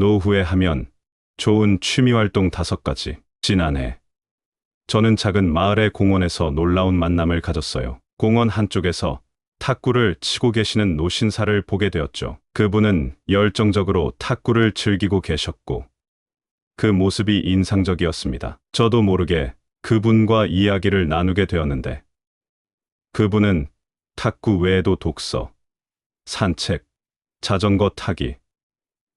노후에 하면 좋은 취미활동 5가지. 지난해 저는 작은 마을의 공원에서 놀라운 만남을 가졌어요. 공원 한쪽에서 탁구를 치고 계시는 노신사를 보게 되었죠. 그분은 열정적으로 탁구를 즐기고 계셨고 그 모습이 인상적이었습니다. 저도 모르게 그분과 이야기를 나누게 되었는데 그분은 탁구 외에도 독서, 산책, 자전거 타기,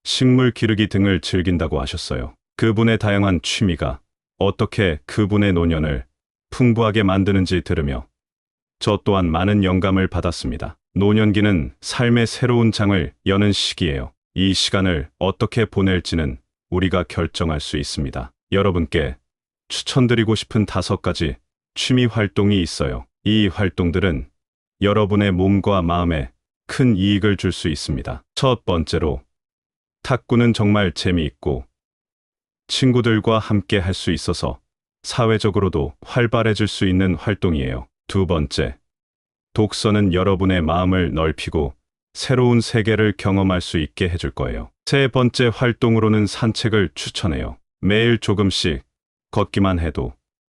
식물 기르기 등을 즐긴다고 하셨어요. 그분의 다양한 취미가 어떻게 그분의 노년을 풍부하게 만드는지 들으며 저 또한 많은 영감을 받았습니다. 노년기는 삶의 새로운 장을 여는 시기예요. 이 시간을 어떻게 보낼지는 우리가 결정할 수 있습니다. 여러분께 추천드리고 싶은 5가지 취미 활동이 있어요. 이 활동들은 여러분의 몸과 마음에 큰 이익을 줄 수 있습니다. 첫 번째로, 탁구는 정말 재미있고 친구들과 함께 할 수 있어서 사회적으로도 활발해질 수 있는 활동이에요. 두 번째, 독서는 여러분의 마음을 넓히고 새로운 세계를 경험할 수 있게 해줄 거예요. 세 번째 활동으로는 산책을 추천해요. 매일 조금씩 걷기만 해도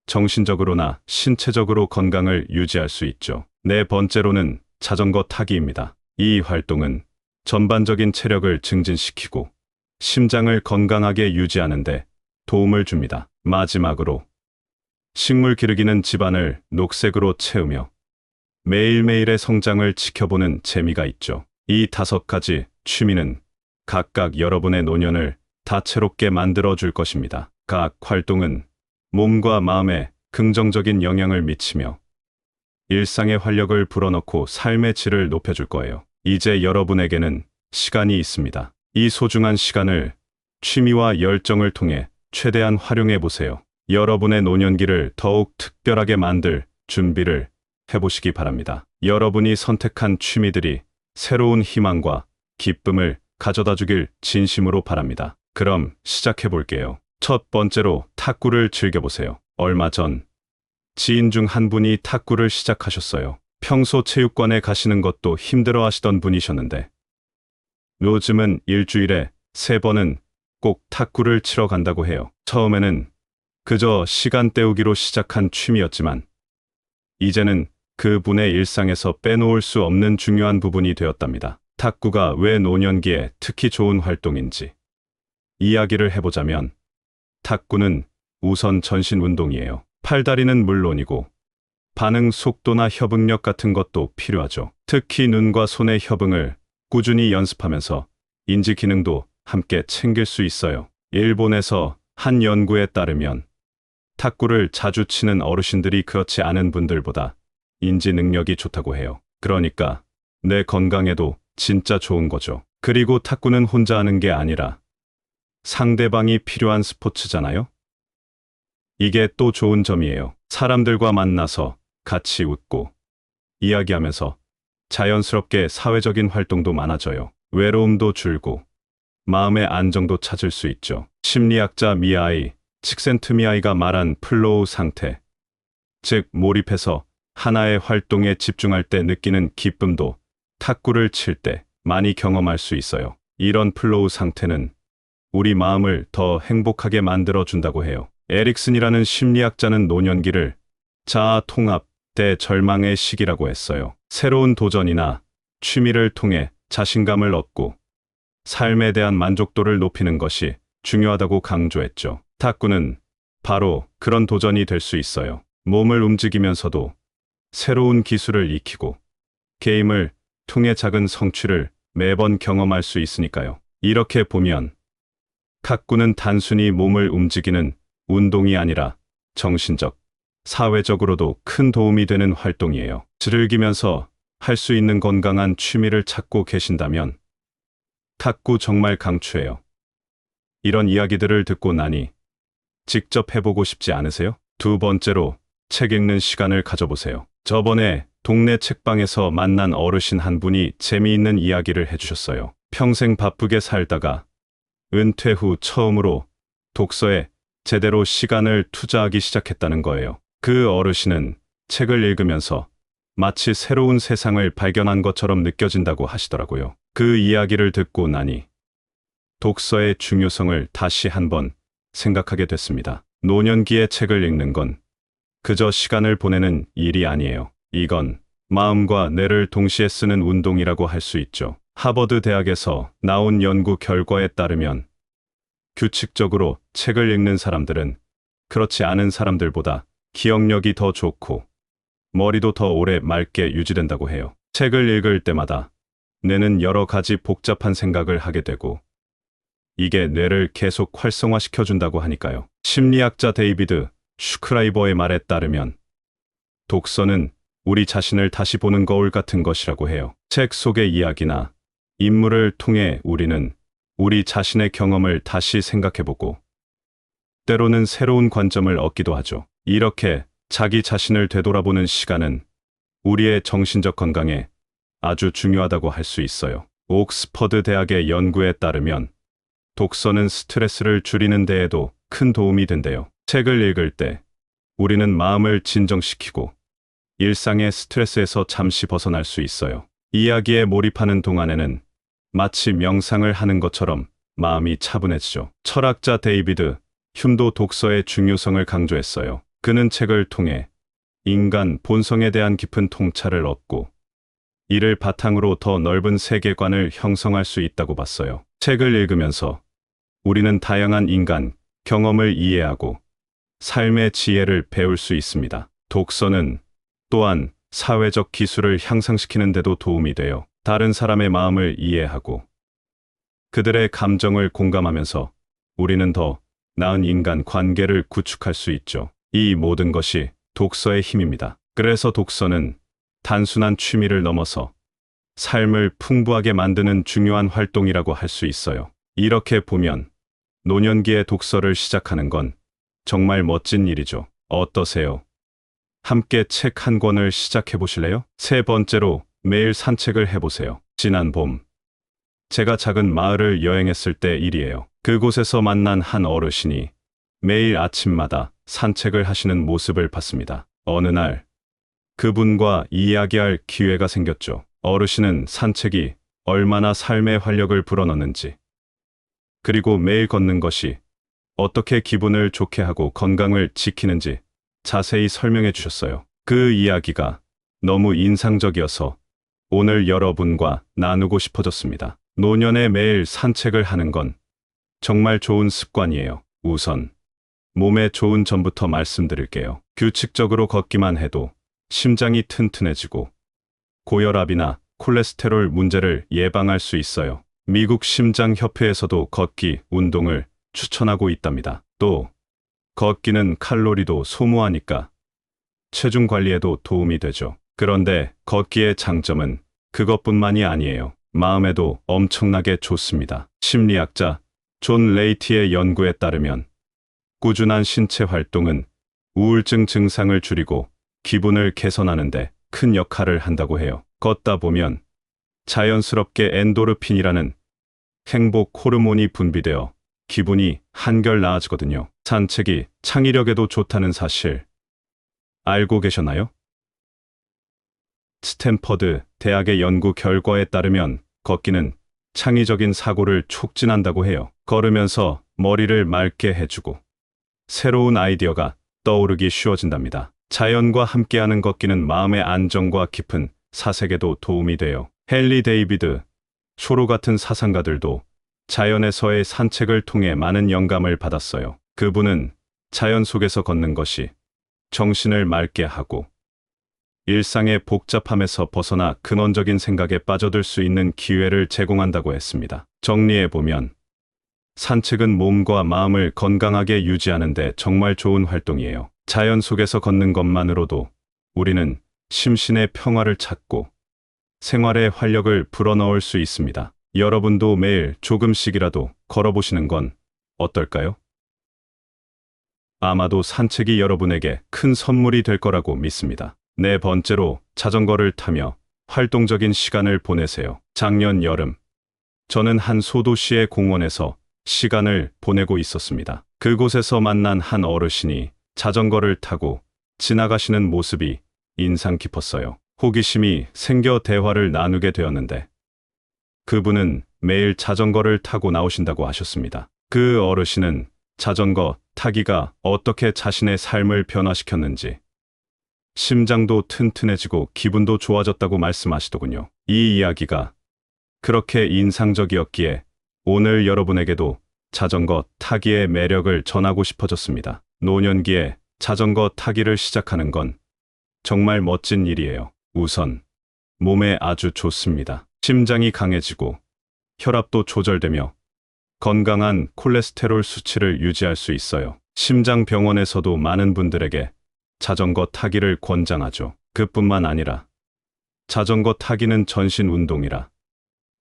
정신적으로나 신체적으로 건강을 유지할 수 있죠. 네 번째로는 자전거 타기입니다. 이 활동은 전반적인 체력을 증진시키고 심장을 건강하게 유지하는 데 도움을 줍니다. 마지막으로 식물 기르기는 집안을 녹색으로 채우며 매일매일의 성장을 지켜보는 재미가 있죠. 이 5가지 취미는 각각 여러분의 노년을 다채롭게 만들어 줄 것입니다. 각 활동은 몸과 마음에 긍정적인 영향을 미치며 일상의 활력을 불어넣고 삶의 질을 높여줄 거예요. 이제 여러분에게는 시간이 있습니다. 이 소중한 시간을 취미와 열정을 통해 최대한 활용해 보세요. 여러분의 노년기를 더욱 특별하게 만들 준비를 해보시기 바랍니다. 여러분이 선택한 취미들이 새로운 희망과 기쁨을 가져다 주길 진심으로 바랍니다. 그럼 시작해 볼게요. 첫 번째로 탁구를 즐겨보세요. 얼마 전 지인 중 한 분이 탁구를 시작하셨어요. 평소 체육관에 가시는 것도 힘들어 하시던 분이셨는데 요즘은 일주일에 3번은 꼭 탁구를 치러 간다고 해요. 처음에는 그저 시간 때우기로 시작한 취미였지만 이제는 그분의 일상에서 빼놓을 수 없는 중요한 부분이 되었답니다. 탁구가 왜 노년기에 특히 좋은 활동인지 이야기를 해보자면 탁구는 우선 전신 운동이에요. 팔다리는 물론이고 반응 속도나 협응력 같은 것도 필요하죠. 특히 눈과 손의 협응을 꾸준히 연습하면서 인지 기능도 함께 챙길 수 있어요. 일본에서 한 연구에 따르면 탁구를 자주 치는 어르신들이 그렇지 않은 분들보다 인지 능력이 좋다고 해요. 그러니까 내 건강에도 진짜 좋은 거죠. 그리고 탁구는 혼자 하는 게 아니라 상대방이 필요한 스포츠잖아요. 이게 또 좋은 점이에요. 사람들과 만나서 같이 웃고 이야기하면서 자연스럽게 사회적인 활동도 많아져요. 외로움도 줄고 마음의 안정도 찾을 수 있죠. 심리학자 미아이 칙센트미아이가 말한 플로우 상태, 즉 몰입해서 하나의 활동에 집중할 때 느끼는 기쁨도 탁구를 칠 때 많이 경험할 수 있어요. 이런 플로우 상태는 우리 마음을 더 행복하게 만들어 준다고 해요. 에릭슨이라는 심리학자는 노년기를 자아 통합 대절망의 시기라고 했어요. 새로운 도전이나 취미를 통해 자신감을 얻고 삶에 대한 만족도를 높이는 것이 중요하다고 강조했죠. 탁구는 바로 그런 도전이 될 수 있어요. 몸을 움직이면서도 새로운 기술을 익히고 게임을 통해 작은 성취를 매번 경험할 수 있으니까요. 이렇게 보면 탁구는 단순히 몸을 움직이는 운동이 아니라 정신적, 사회적으로도 큰 도움이 되는 활동이에요. 즐기면서 할 수 있는 건강한 취미를 찾고 계신다면 탁구 정말 강추해요. 이런 이야기들을 듣고 나니 직접 해보고 싶지 않으세요? 두 번째로 책 읽는 시간을 가져보세요. 저번에 동네 책방에서 만난 어르신 한 분이 재미있는 이야기를 해주셨어요. 평생 바쁘게 살다가 은퇴 후 처음으로 독서에 제대로 시간을 투자하기 시작했다는 거예요. 그 어르신은 책을 읽으면서 마치 새로운 세상을 발견한 것처럼 느껴진다고 하시더라고요. 그 이야기를 듣고 나니 독서의 중요성을 다시 한번 생각하게 됐습니다. 노년기에 책을 읽는 건 그저 시간을 보내는 일이 아니에요. 이건 마음과 뇌를 동시에 쓰는 운동이라고 할 수 있죠. 하버드 대학에서 나온 연구 결과에 따르면 규칙적으로 책을 읽는 사람들은 그렇지 않은 사람들보다 기억력이 더 좋고 머리도 더 오래 맑게 유지된다고 해요. 책을 읽을 때마다 뇌는 여러 가지 복잡한 생각을 하게 되고 이게 뇌를 계속 활성화시켜준다고 하니까요. 심리학자 데이비드 슈크라이버의 말에 따르면 독서는 우리 자신을 다시 보는 거울 같은 것이라고 해요. 책 속의 이야기나 인물을 통해 우리는 우리 자신의 경험을 다시 생각해보고 때로는 새로운 관점을 얻기도 하죠. 이렇게 자기 자신을 되돌아보는 시간은 우리의 정신적 건강에 아주 중요하다고 할 수 있어요. 옥스퍼드 대학의 연구에 따르면 독서는 스트레스를 줄이는 데에도 큰 도움이 된대요. 책을 읽을 때 우리는 마음을 진정시키고 일상의 스트레스에서 잠시 벗어날 수 있어요. 이야기에 몰입하는 동안에는 마치 명상을 하는 것처럼 마음이 차분해지죠. 철학자 데이비드 흉도 독서의 중요성을 강조했어요. 그는 책을 통해 인간 본성에 대한 깊은 통찰을 얻고 이를 바탕으로 더 넓은 세계관을 형성할 수 있다고 봤어요. 책을 읽으면서 우리는 다양한 인간 경험을 이해하고 삶의 지혜를 배울 수 있습니다. 독서는 또한 사회적 기술을 향상시키는 데도 도움이 돼요. 다른 사람의 마음을 이해하고 그들의 감정을 공감하면서 우리는 더 나은 인간 관계를 구축할 수 있죠. 이 모든 것이 독서의 힘입니다. 그래서 독서는 단순한 취미를 넘어서 삶을 풍부하게 만드는 중요한 활동이라고 할 수 있어요. 이렇게 보면 노년기에 독서를 시작하는 건 정말 멋진 일이죠. 어떠세요? 함께 책 한 권을 시작해 보실래요? 세 번째로 매일 산책을 해보세요. 지난 봄, 제가 작은 마을을 여행했을 때 일이에요. 그곳에서 만난 한 어르신이 매일 아침마다 산책을 하시는 모습을 봤습니다. 어느 날, 그분과 이야기할 기회가 생겼죠. 어르신은 산책이 얼마나 삶의 활력을 불어넣는지, 그리고 매일 걷는 것이 어떻게 기분을 좋게 하고 건강을 지키는지 자세히 설명해 주셨어요. 그 이야기가 너무 인상적이어서 오늘 여러분과 나누고 싶어졌습니다. 노년에 매일 산책을 하는 건 정말 좋은 습관이에요. 우선 몸에 좋은 점부터 말씀드릴게요. 규칙적으로 걷기만 해도 심장이 튼튼해지고 고혈압이나 콜레스테롤 문제를 예방할 수 있어요. 미국 심장협회에서도 걷기 운동을 추천하고 있답니다. 또 걷기는 칼로리도 소모하니까 체중 관리에도 도움이 되죠. 그런데 걷기의 장점은 그것뿐만이 아니에요. 마음에도 엄청나게 좋습니다. 심리학자 존 레이티의 연구에 따르면 꾸준한 신체 활동은 우울증 증상을 줄이고 기분을 개선하는 데 큰 역할을 한다고 해요. 걷다 보면 자연스럽게 엔도르핀이라는 행복 호르몬이 분비되어 기분이 한결 나아지거든요. 산책이 창의력에도 좋다는 사실 알고 계셨나요? 스탠퍼드 대학의 연구 결과에 따르면 걷기는 창의적인 사고를 촉진한다고 해요. 걸으면서 머리를 맑게 해주고 새로운 아이디어가 떠오르기 쉬워진답니다. 자연과 함께하는 걷기는 마음의 안정과 깊은 사색에도 도움이 돼요. 헨리 데이비드 쇼로 같은 사상가들도 자연에서의 산책을 통해 많은 영감을 받았어요. 그분은 자연 속에서 걷는 것이 정신을 맑게 하고 일상의 복잡함에서 벗어나 근원적인 생각에 빠져들 수 있는 기회를 제공한다고 했습니다. 정리해보면 산책은 몸과 마음을 건강하게 유지하는 데 정말 좋은 활동이에요. 자연 속에서 걷는 것만으로도 우리는 심신의 평화를 찾고 생활의 활력을 불어넣을 수 있습니다. 여러분도 매일 조금씩이라도 걸어보시는 건 어떨까요? 아마도 산책이 여러분에게 큰 선물이 될 거라고 믿습니다. 네 번째로 자전거를 타며 활동적인 시간을 보내세요. 작년 여름, 저는 한 소도시의 공원에서 시간을 보내고 있었습니다. 그곳에서 만난 한 어르신이 자전거를 타고 지나가시는 모습이 인상 깊었어요. 호기심이 생겨 대화를 나누게 되었는데 그분은 매일 자전거를 타고 나오신다고 하셨습니다. 그 어르신은 자전거 타기가 어떻게 자신의 삶을 변화시켰는지, 심장도 튼튼해지고 기분도 좋아졌다고 말씀하시더군요. 이 이야기가 그렇게 인상적이었기에 오늘 여러분에게도 자전거 타기의 매력을 전하고 싶어졌습니다. 노년기에 자전거 타기를 시작하는 건 정말 멋진 일이에요. 우선 몸에 아주 좋습니다. 심장이 강해지고 혈압도 조절되며 건강한 콜레스테롤 수치를 유지할 수 있어요. 심장병원에서도 많은 분들에게 자전거 타기를 권장하죠. 그뿐만 아니라 자전거 타기는 전신 운동이라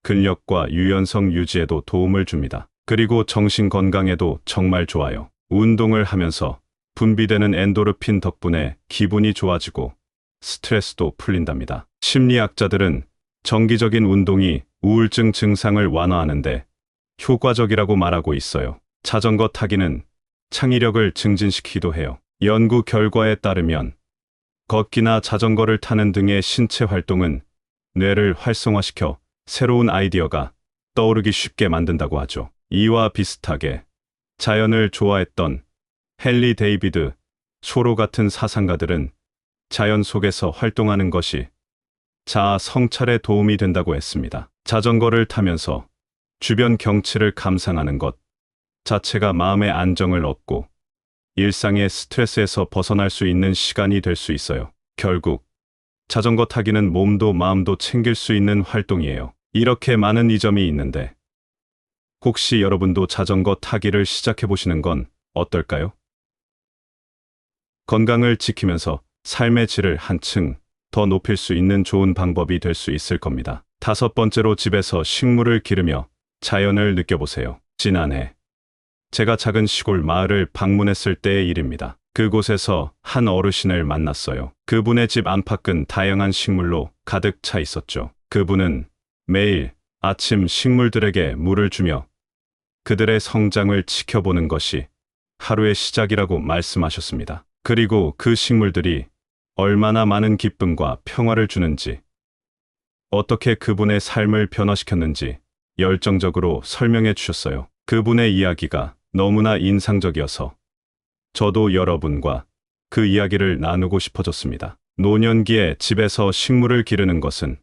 근력과 유연성 유지에도 도움을 줍니다. 그리고 정신 건강에도 정말 좋아요. 운동을 하면서 분비되는 엔도르핀 덕분에 기분이 좋아지고 스트레스도 풀린답니다. 심리학자들은 정기적인 운동이 우울증 증상을 완화하는데 효과적이라고 말하고 있어요. 자전거 타기는 창의력을 증진시키기도 해요. 연구 결과에 따르면 걷기나 자전거를 타는 등의 신체 활동은 뇌를 활성화시켜 새로운 아이디어가 떠오르기 쉽게 만든다고 하죠. 이와 비슷하게 자연을 좋아했던 헨리 데이비드 소로 같은 사상가들은 자연 속에서 활동하는 것이 자아 성찰에 도움이 된다고 했습니다. 자전거를 타면서 주변 경치를 감상하는 것 자체가 마음의 안정을 얻고 일상의 스트레스에서 벗어날 수 있는 시간이 될 수 있어요. 결국 자전거 타기는 몸도 마음도 챙길 수 있는 활동이에요. 이렇게 많은 이점이 있는데 혹시 여러분도 자전거 타기를 시작해 보시는 건 어떨까요? 건강을 지키면서 삶의 질을 한층 더 높일 수 있는 좋은 방법이 될 수 있을 겁니다. 5번째로 집에서 식물을 기르며 자연을 느껴보세요. 지난해 제가 작은 시골 마을을 방문했을 때의 일입니다. 그곳에서 한 어르신을 만났어요. 그분의 집 안팎은 다양한 식물로 가득 차 있었죠. 그분은 매일 아침 식물들에게 물을 주며 그들의 성장을 지켜보는 것이 하루의 시작이라고 말씀하셨습니다. 그리고 그 식물들이 얼마나 많은 기쁨과 평화를 주는지, 어떻게 그분의 삶을 변화시켰는지 열정적으로 설명해 주셨어요. 그분의 이야기가 너무나 인상적이어서 저도 여러분과 그 이야기를 나누고 싶어졌습니다. 노년기에 집에서 식물을 기르는 것은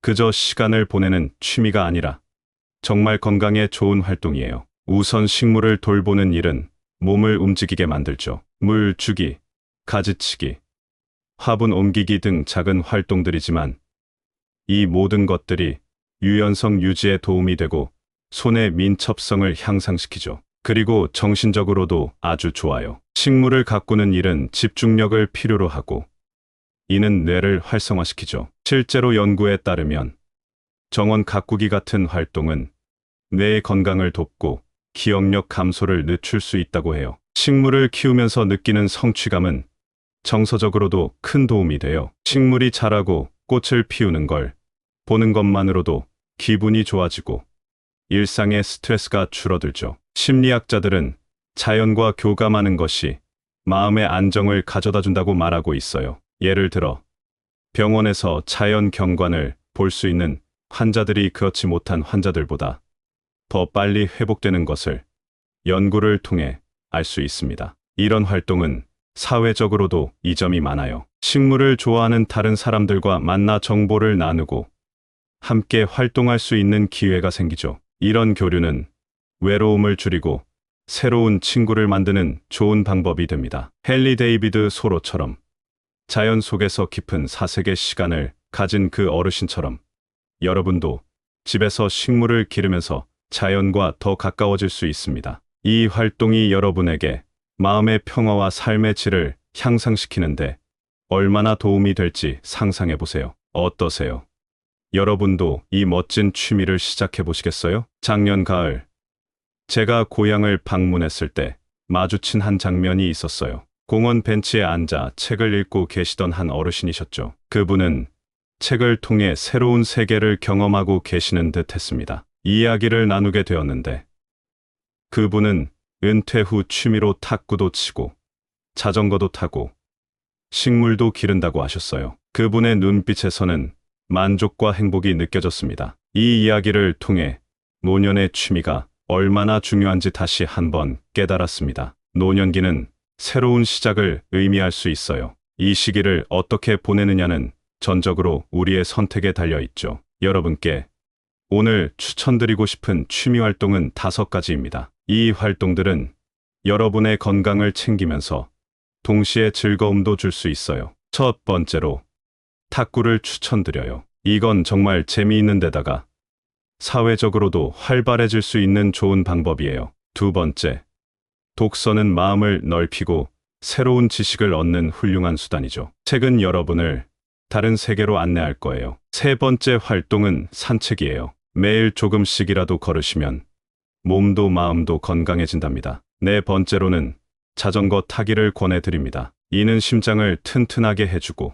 그저 시간을 보내는 취미가 아니라 정말 건강에 좋은 활동이에요. 우선 식물을 돌보는 일은 몸을 움직이게 만들죠. 물 주기, 가지치기, 화분 옮기기 등 작은 활동들이지만 이 모든 것들이 유연성 유지에 도움이 되고 손의 민첩성을 향상시키죠. 그리고 정신적으로도 아주 좋아요. 식물을 가꾸는 일은 집중력을 필요로 하고 이는 뇌를 활성화시키죠. 실제로 연구에 따르면 정원 가꾸기 같은 활동은 뇌의 건강을 돕고 기억력 감소를 늦출 수 있다고 해요. 식물을 키우면서 느끼는 성취감은 정서적으로도 큰 도움이 돼요. 식물이 자라고 꽃을 피우는 걸 보는 것만으로도 기분이 좋아지고 일상의 스트레스가 줄어들죠. 심리학자들은 자연과 교감하는 것이 마음의 안정을 가져다 준다고 말하고 있어요. 예를 들어 병원에서 자연 경관을 볼 수 있는 환자들이 그렇지 못한 환자들보다 더 빨리 회복되는 것을 연구를 통해 알 수 있습니다. 이런 활동은 사회적으로도 이점이 많아요. 식물을 좋아하는 다른 사람들과 만나 정보를 나누고 함께 활동할 수 있는 기회가 생기죠. 이런 교류는 외로움을 줄이고 새로운 친구를 만드는 좋은 방법이 됩니다. 헨리 데이비드 소로처럼 자연 속에서 깊은 사색의 시간을 가진 그 어르신처럼 여러분도 집에서 식물을 기르면서 자연과 더 가까워질 수 있습니다. 이 활동이 여러분에게 마음의 평화와 삶의 질을 향상시키는데 얼마나 도움이 될지 상상해 보세요. 어떠세요? 여러분도 이 멋진 취미를 시작해 보시겠어요? 작년 가을, 제가 고향을 방문했을 때 마주친 한 장면이 있었어요. 공원 벤치에 앉아 책을 읽고 계시던 한 어르신이셨죠. 그분은 책을 통해 새로운 세계를 경험하고 계시는 듯 했습니다. 이야기를 나누게 되었는데 그분은 은퇴 후 취미로 탁구도 치고 자전거도 타고 식물도 기른다고 하셨어요. 그분의 눈빛에서는 만족과 행복이 느껴졌습니다. 이 이야기를 통해 노년의 취미가 얼마나 중요한지 다시 한번 깨달았습니다. 노년기는 새로운 시작을 의미할 수 있어요. 이 시기를 어떻게 보내느냐는 전적으로 우리의 선택에 달려 있죠. 여러분께 오늘 추천드리고 싶은 취미 활동은 5가지입니다. 이 활동들은 여러분의 건강을 챙기면서 동시에 즐거움도 줄 수 있어요. 첫 번째로 탁구를 추천드려요. 이건 정말 재미있는 데다가 사회적으로도 활발해질 수 있는 좋은 방법이에요. 두 번째, 독서는 마음을 넓히고 새로운 지식을 얻는 훌륭한 수단이죠. 책은 여러분을 다른 세계로 안내할 거예요. 세 번째 활동은 산책이에요. 매일 조금씩이라도 걸으시면 몸도 마음도 건강해진답니다. 네 번째로는 자전거 타기를 권해드립니다. 이는 심장을 튼튼하게 해주고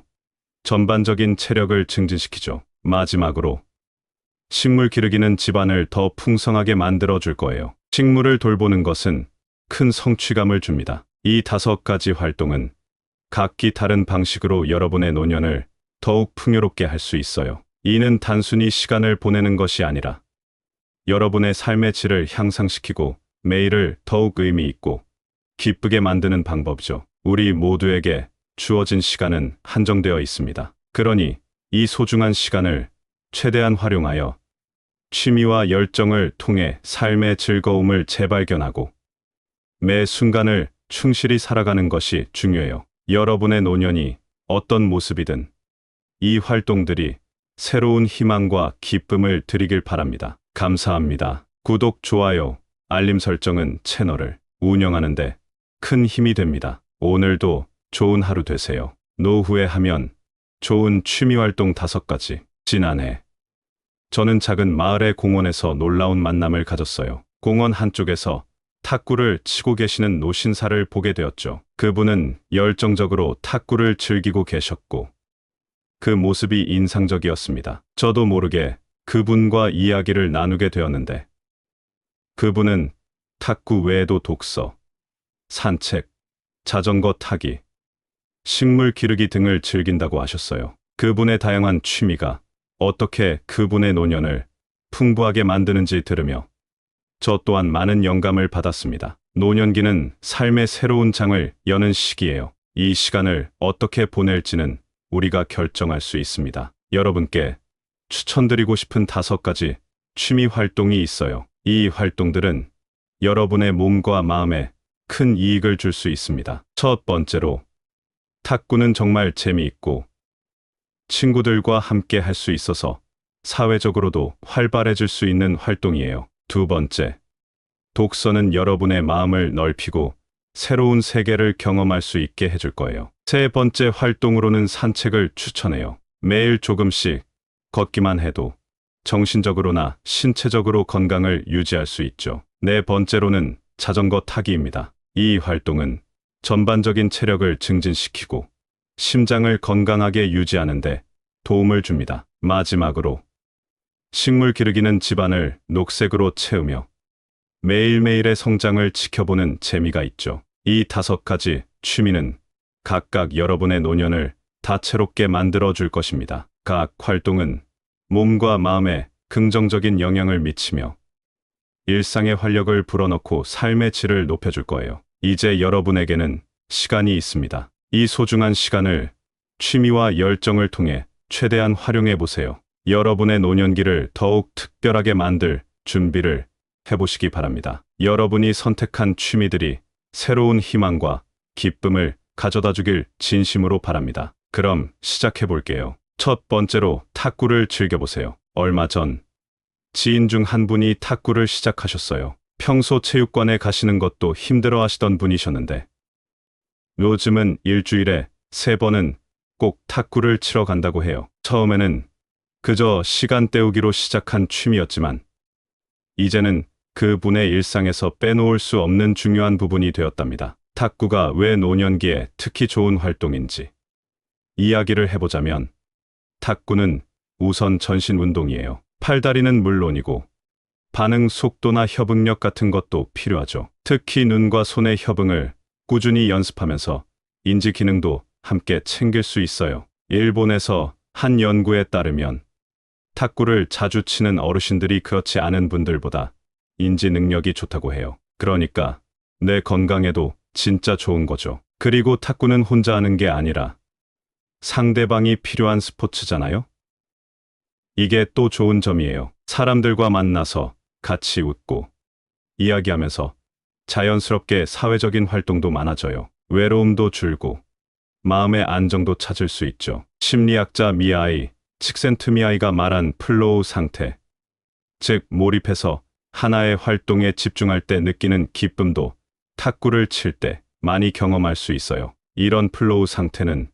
전반적인 체력을 증진시키죠. 마지막으로 식물 기르기는 집안을 더 풍성하게 만들어 줄 거예요. 식물을 돌보는 것은 큰 성취감을 줍니다. 이 5가지 활동은 각기 다른 방식으로 여러분의 노년을 더욱 풍요롭게 할 수 있어요. 이는 단순히 시간을 보내는 것이 아니라 여러분의 삶의 질을 향상시키고 매일을 더욱 의미 있고 기쁘게 만드는 방법이죠. 우리 모두에게 주어진 시간은 한정되어 있습니다. 그러니 이 소중한 시간을 최대한 활용하여 취미와 열정을 통해 삶의 즐거움을 재발견하고 매 순간을 충실히 살아가는 것이 중요해요. 여러분의 노년이 어떤 모습이든 이 활동들이 새로운 희망과 기쁨을 드리길 바랍니다. 감사합니다. 구독, 좋아요, 알림 설정은 채널을 운영하는데 큰 힘이 됩니다. 오늘도 좋은 하루 되세요. 노후에 하면 좋은 취미활동 5가지. 지난해 저는 작은 마을의 공원에서 놀라운 만남을 가졌어요. 공원 한쪽에서 탁구를 치고 계시는 노신사를 보게 되었죠. 그분은 열정적으로 탁구를 즐기고 계셨고 그 모습이 인상적이었습니다. 저도 모르게 그분과 이야기를 나누게 되었는데 그분은 탁구 외에도 독서, 산책, 자전거 타기, 식물 기르기 등을 즐긴다고 하셨어요. 그분의 다양한 취미가 어떻게 그분의 노년을 풍부하게 만드는지 들으며 저 또한 많은 영감을 받았습니다. 노년기는 삶의 새로운 장을 여는 시기예요. 이 시간을 어떻게 보낼지는 우리가 결정할 수 있습니다. 여러분께 추천드리고 싶은 5가지 취미 활동이 있어요. 이 활동들은 여러분의 몸과 마음에 큰 이익을 줄 수 있습니다. 첫 번째로, 탁구는 정말 재미있고 친구들과 함께 할 수 있어서 사회적으로도 활발해질 수 있는 활동이에요. 두 번째, 독서는 여러분의 마음을 넓히고 새로운 세계를 경험할 수 있게 해줄 거예요. 세 번째 활동으로는 산책을 추천해요. 매일 조금씩 걷기만 해도 정신적으로나 신체적으로 건강을 유지할 수 있죠. 네 번째로는 자전거 타기입니다. 이 활동은 전반적인 체력을 증진시키고 심장을 건강하게 유지하는 데 도움을 줍니다. 마지막으로 식물 기르기는 집안을 녹색으로 채우며 매일매일의 성장을 지켜보는 재미가 있죠. 이 5가지 취미는 각각 여러분의 노년을 다채롭게 만들어 줄 것입니다. 각 활동은 몸과 마음에 긍정적인 영향을 미치며 일상의 활력을 불어넣고 삶의 질을 높여줄 거예요. 이제 여러분에게는 시간이 있습니다. 이 소중한 시간을 취미와 열정을 통해 최대한 활용해 보세요. 여러분의 노년기를 더욱 특별하게 만들 준비를 해보시기 바랍니다. 여러분이 선택한 취미들이 새로운 희망과 기쁨을 가져다 주길 진심으로 바랍니다. 그럼 시작해 볼게요. 첫 번째로 탁구를 즐겨보세요. 얼마 전 지인 중 한 분이 탁구를 시작하셨어요. 평소 체육관에 가시는 것도 힘들어 하시던 분이셨는데 요즘은 일주일에 3번은 꼭 탁구를 치러 간다고 해요. 처음에는 그저 시간 때우기로 시작한 취미였지만 이제는 그분의 일상에서 빼놓을 수 없는 중요한 부분이 되었답니다. 탁구가 왜 노년기에 특히 좋은 활동인지 이야기를 해보자면 탁구는 우선 전신 운동이에요. 팔다리는 물론이고 반응 속도나 협응력 같은 것도 필요하죠. 특히 눈과 손의 협응을 꾸준히 연습하면서 인지 기능도 함께 챙길 수 있어요. 일본에서 한 연구에 따르면 탁구를 자주 치는 어르신들이 그렇지 않은 분들보다 인지 능력이 좋다고 해요. 그러니까 내 건강에도 진짜 좋은 거죠. 그리고 탁구는 혼자 하는 게 아니라 상대방이 필요한 스포츠잖아요? 이게 또 좋은 점이에요. 사람들과 만나서 같이 웃고 이야기하면서 자연스럽게 사회적인 활동도 많아져요. 외로움도 줄고 마음의 안정도 찾을 수 있죠. 심리학자 미아이 칙센트미아이가 말한 플로우 상태, 즉 몰입해서 하나의 활동에 집중할 때 느끼는 기쁨도 탁구를 칠 때 많이 경험할 수 있어요. 이런 플로우 상태는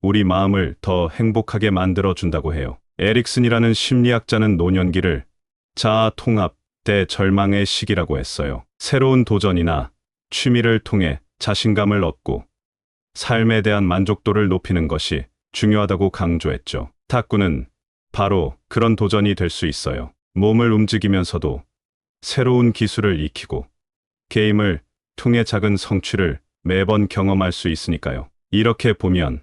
우리 마음을 더 행복하게 만들어준다고 해요. 에릭슨이라는 심리학자는 노년기를 자아 통합 대절망의 시기라고 했어요. 새로운 도전이나 취미를 통해 자신감을 얻고 삶에 대한 만족도를 높이는 것이 중요하다고 강조했죠. 탁구는 바로 그런 도전이 될 수 있어요. 몸을 움직이면서도 새로운 기술을 익히고 게임을 통해 작은 성취를 매번 경험할 수 있으니까요. 이렇게 보면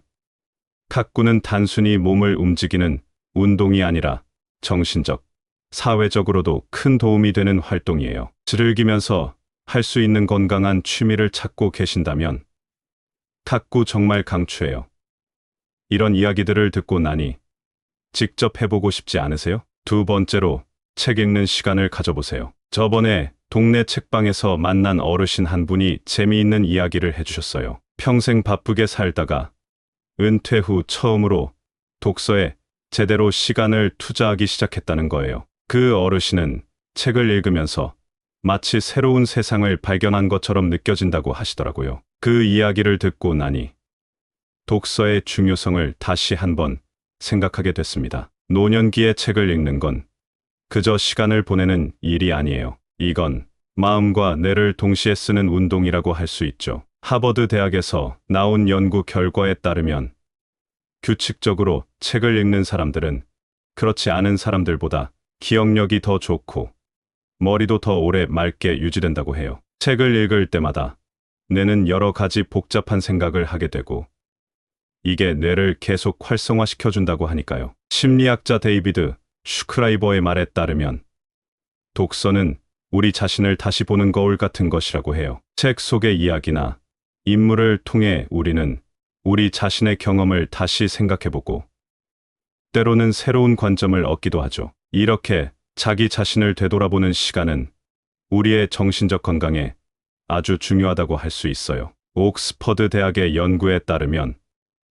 탁구는 단순히 몸을 움직이는 운동이 아니라 정신적, 사회적으로도 큰 도움이 되는 활동이에요. 즐기면서 할 수 있는 건강한 취미를 찾고 계신다면 탁구 정말 강추해요. 이런 이야기들을 듣고 나니 직접 해보고 싶지 않으세요? 두 번째로 책 읽는 시간을 가져보세요. 저번에 동네 책방에서 만난 어르신 한 분이 재미있는 이야기를 해주셨어요. 평생 바쁘게 살다가 은퇴 후 처음으로 독서에 제대로 시간을 투자하기 시작했다는 거예요. 그 어르신은 책을 읽으면서 마치 새로운 세상을 발견한 것처럼 느껴진다고 하시더라고요. 그 이야기를 듣고 나니 독서의 중요성을 다시 한번 생각하게 됐습니다. 노년기에 책을 읽는 건 그저 시간을 보내는 일이 아니에요. 이건 마음과 뇌를 동시에 쓰는 운동이라고 할 수 있죠. 하버드 대학에서 나온 연구 결과에 따르면 규칙적으로 책을 읽는 사람들은 그렇지 않은 사람들보다 기억력이 더 좋고 머리도 더 오래 맑게 유지된다고 해요. 책을 읽을 때마다 뇌는 여러 가지 복잡한 생각을 하게 되고 이게 뇌를 계속 활성화시켜준다고 하니까요. 심리학자 데이비드 슈크라이버의 말에 따르면 독서는 우리 자신을 다시 보는 거울 같은 것이라고 해요. 책 속의 이야기나 인물을 통해 우리는 우리 자신의 경험을 다시 생각해보고 때로는 새로운 관점을 얻기도 하죠. 이렇게 자기 자신을 되돌아보는 시간은 우리의 정신적 건강에 아주 중요하다고 할 수 있어요. 옥스퍼드 대학의 연구에 따르면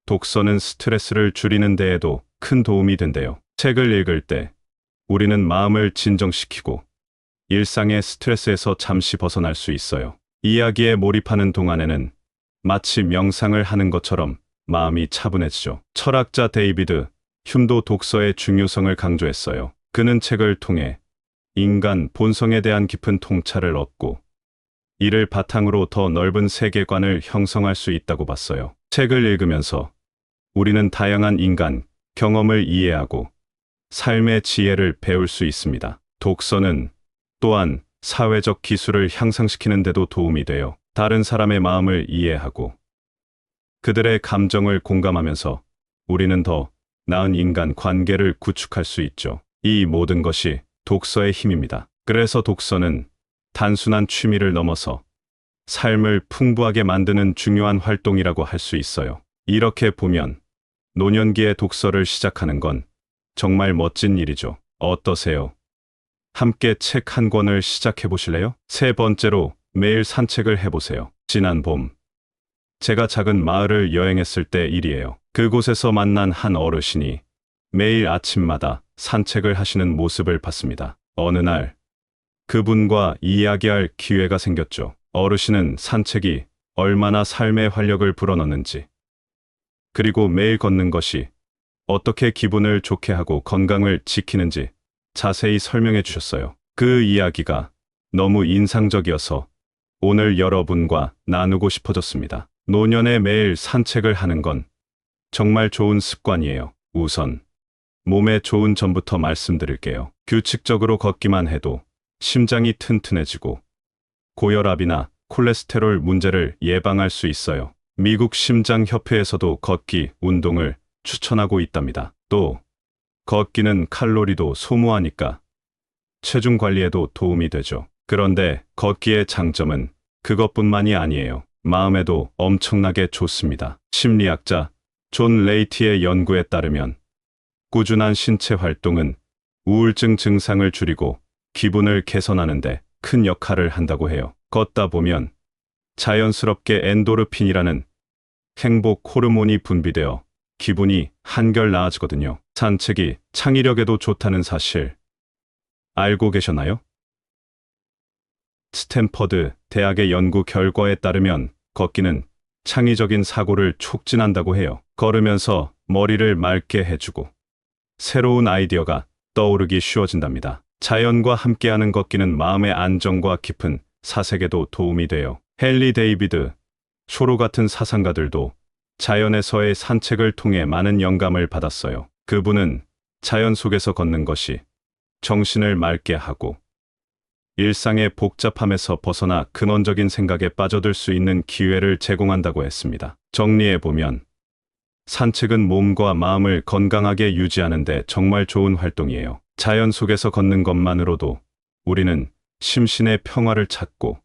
독서는 스트레스를 줄이는 데에도 큰 도움이 된대요. 책을 읽을 때 우리는 마음을 진정시키고 일상의 스트레스에서 잠시 벗어날 수 있어요. 이야기에 몰입하는 동안에는 마치 명상을 하는 것처럼 마음이 차분해지죠. 철학자 데이비드 흉도 독서의 중요성을 강조했어요. 그는 책을 통해 인간 본성에 대한 깊은 통찰을 얻고 이를 바탕으로 더 넓은 세계관을 형성할 수 있다고 봤어요. 책을 읽으면서 우리는 다양한 인간 경험을 이해하고 삶의 지혜를 배울 수 있습니다. 독서는 또한 사회적 기술을 향상시키는 데도 도움이 돼요. 다른 사람의 마음을 이해하고 그들의 감정을 공감하면서 우리는 더 나은 인간 관계를 구축할 수 있죠. 이 모든 것이 독서의 힘입니다. 그래서 독서는 단순한 취미를 넘어서 삶을 풍부하게 만드는 중요한 활동이라고 할 수 있어요. 이렇게 보면 노년기에 독서를 시작하는 건 정말 멋진 일이죠. 어떠세요? 함께 책 한 권을 시작해 보실래요? 세 번째로 매일 산책을 해보세요. 지난 봄, 제가 작은 마을을 여행했을 때 일이에요. 그곳에서 만난 한 어르신이 매일 아침마다 산책을 하시는 모습을 봤습니다. 어느 날 그분과 이야기할 기회가 생겼죠. 어르신은 산책이 얼마나 삶에 활력을 불어넣는지, 그리고 매일 걷는 것이 어떻게 기분을 좋게 하고 건강을 지키는지 자세히 설명해 주셨어요. 그 이야기가 너무 인상적이어서 오늘 여러분과 나누고 싶어졌습니다. 노년에 매일 산책을 하는 건 정말 좋은 습관이에요. 우선 몸에 좋은 점부터 말씀드릴게요. 규칙적으로 걷기만 해도 심장이 튼튼해지고 고혈압이나 콜레스테롤 문제를 예방할 수 있어요. 미국 심장협회에서도 걷기 운동을 추천하고 있답니다. 또 걷기는 칼로리도 소모하니까 체중 관리에도 도움이 되죠. 그런데 걷기의 장점은 그것뿐만이 아니에요. 마음에도 엄청나게 좋습니다. 심리학자 존 레이티의 연구에 따르면 꾸준한 신체 활동은 우울증 증상을 줄이고 기분을 개선하는 데 큰 역할을 한다고 해요. 걷다 보면 자연스럽게 엔도르핀이라는 행복 호르몬이 분비되어 기분이 한결 나아지거든요. 산책이 창의력에도 좋다는 사실 알고 계셨나요? 스탠퍼드 대학의 연구 결과에 따르면 걷기는 창의적인 사고를 촉진한다고 해요. 걸으면서 머리를 맑게 해주고 새로운 아이디어가 떠오르기 쉬워진답니다. 자연과 함께하는 걷기는 마음의 안정과 깊은 사색에도 도움이 돼요. 헨리 데이비드 쇼로 같은 사상가들도 자연에서의 산책을 통해 많은 영감을 받았어요. 그분은 자연 속에서 걷는 것이 정신을 맑게 하고 일상의 복잡함에서 벗어나 근원적인 생각에 빠져들 수 있는 기회를 제공한다고 했습니다. 정리해보면 산책은 몸과 마음을 건강하게 유지하는 데 정말 좋은 활동이에요. 자연 속에서 걷는 것만으로도 우리는 심신의 평화를 찾고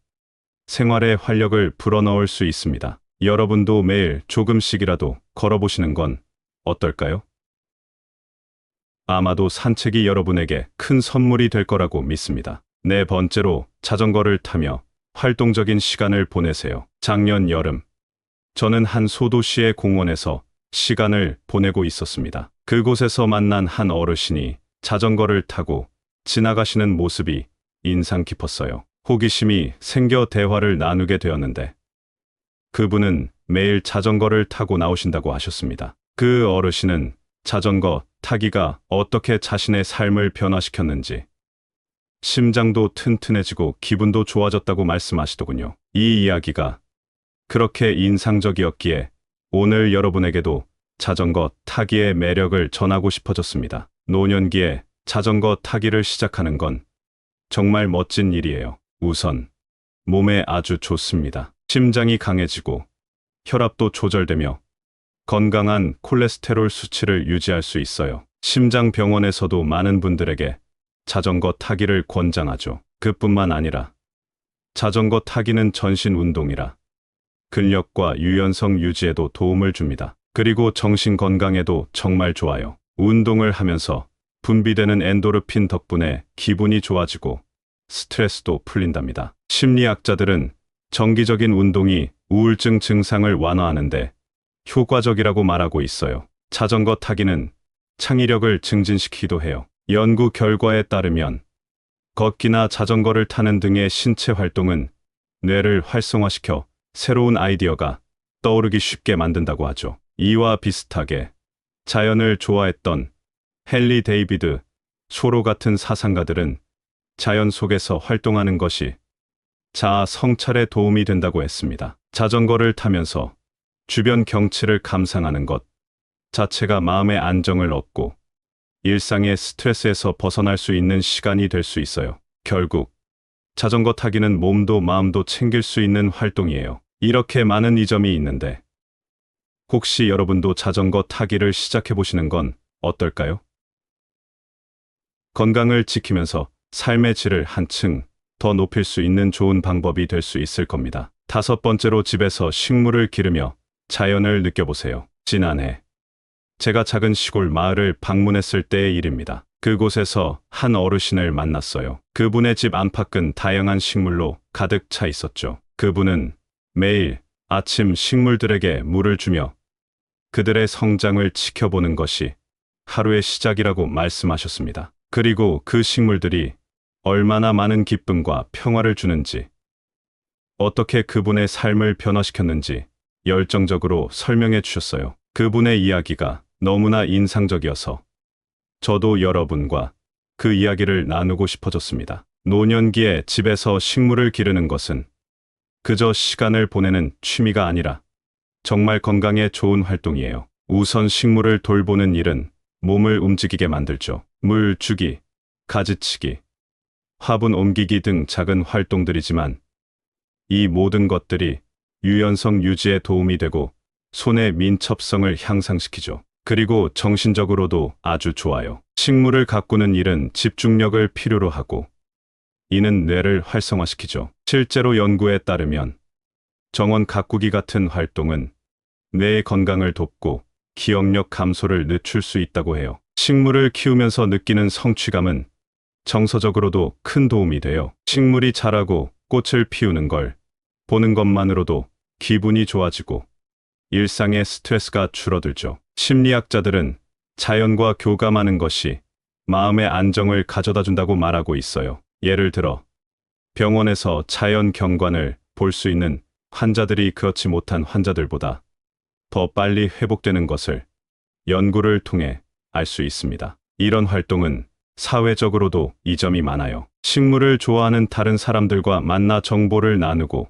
생활의 활력을 불어넣을 수 있습니다. 여러분도 매일 조금씩이라도 걸어보시는 건 어떨까요? 아마도 산책이 여러분에게 큰 선물이 될 거라고 믿습니다. 네 번째로 자전거를 타며 활동적인 시간을 보내세요. 작년 여름, 저는 한 소도시의 공원에서 시간을 보내고 있었습니다. 그곳에서 만난 한 어르신이 자전거를 타고 지나가시는 모습이 인상 깊었어요. 호기심이 생겨 대화를 나누게 되었는데 그분은 매일 자전거를 타고 나오신다고 하셨습니다. 그 어르신은 자전거 타기가 어떻게 자신의 삶을 변화시켰는지, 심장도 튼튼해지고 기분도 좋아졌다고 말씀하시더군요. 이 이야기가 그렇게 인상적이었기에 오늘 여러분에게도 자전거 타기의 매력을 전하고 싶어졌습니다. 노년기에 자전거 타기를 시작하는 건 정말 멋진 일이에요. 우선 몸에 아주 좋습니다. 심장이 강해지고 혈압도 조절되며 건강한 콜레스테롤 수치를 유지할 수 있어요. 심장병원에서도 많은 분들에게 자전거 타기를 권장하죠. 그뿐만 아니라 자전거 타기는 전신 운동이라 근력과 유연성 유지에도 도움을 줍니다. 그리고 정신 건강에도 정말 좋아요. 운동을 하면서 분비되는 엔도르핀 덕분에 기분이 좋아지고 스트레스도 풀린답니다. 심리학자들은 정기적인 운동이 우울증 증상을 완화하는데 효과적이라고 말하고 있어요. 자전거 타기는 창의력을 증진시키기도 해요. 연구 결과에 따르면 걷기나 자전거를 타는 등의 신체 활동은 뇌를 활성화시켜 새로운 아이디어가 떠오르기 쉽게 만든다고 하죠. 이와 비슷하게 자연을 좋아했던 헨리 데이비드 쇼로 같은 사상가들은 자연 속에서 활동하는 것이 자아 성찰에 도움이 된다고 했습니다. 자전거를 타면서 주변 경치를 감상하는 것 자체가 마음의 안정을 얻고 일상의 스트레스에서 벗어날 수 있는 시간이 될 수 있어요. 결국 자전거 타기는 몸도 마음도 챙길 수 있는 활동이에요. 이렇게 많은 이점이 있는데 혹시 여러분도 자전거 타기를 시작해 보시는 건 어떨까요? 건강을 지키면서 삶의 질을 한층 더 높일 수 있는 좋은 방법이 될 수 있을 겁니다. 다섯 번째로 집에서 식물을 기르며 자연을 느껴보세요. 지난해 제가 작은 시골 마을을 방문했을 때의 일입니다. 그곳에서 한 어르신을 만났어요. 그분의 집 안팎은 다양한 식물로 가득 차 있었죠. 그분은 매일 아침 식물들에게 물을 주며 그들의 성장을 지켜보는 것이 하루의 시작이라고 말씀하셨습니다. 그리고 그 식물들이 얼마나 많은 기쁨과 평화를 주는지, 어떻게 그분의 삶을 변화시켰는지 열정적으로 설명해 주셨어요. 그분의 이야기가 너무나 인상적이어서 저도 여러분과 그 이야기를 나누고 싶어졌습니다. 노년기에 집에서 식물을 기르는 것은 그저 시간을 보내는 취미가 아니라 정말 건강에 좋은 활동이에요. 우선 식물을 돌보는 일은 몸을 움직이게 만들죠. 물 주기, 가지치기, 화분 옮기기 등 작은 활동들이지만 이 모든 것들이 유연성 유지에 도움이 되고 손의 민첩성을 향상시키죠. 그리고 정신적으로도 아주 좋아요. 식물을 가꾸는 일은 집중력을 필요로 하고 이는 뇌를 활성화시키죠. 실제로 연구에 따르면 정원 가꾸기 같은 활동은 뇌의 건강을 돕고 기억력 감소를 늦출 수 있다고 해요. 식물을 키우면서 느끼는 성취감은 정서적으로도 큰 도움이 돼요. 식물이 자라고 꽃을 피우는 걸 보는 것만으로도 기분이 좋아지고 일상의 스트레스가 줄어들죠. 심리학자들은 자연과 교감하는 것이 마음의 안정을 가져다 준다고 말하고 있어요. 예를 들어 병원에서 자연 경관을 볼 수 있는 환자들이 그렇지 못한 환자들보다 더 빨리 회복되는 것을 연구를 통해 알 수 있습니다. 이런 활동은 사회적으로도 이점이 많아요. 식물을 좋아하는 다른 사람들과 만나 정보를 나누고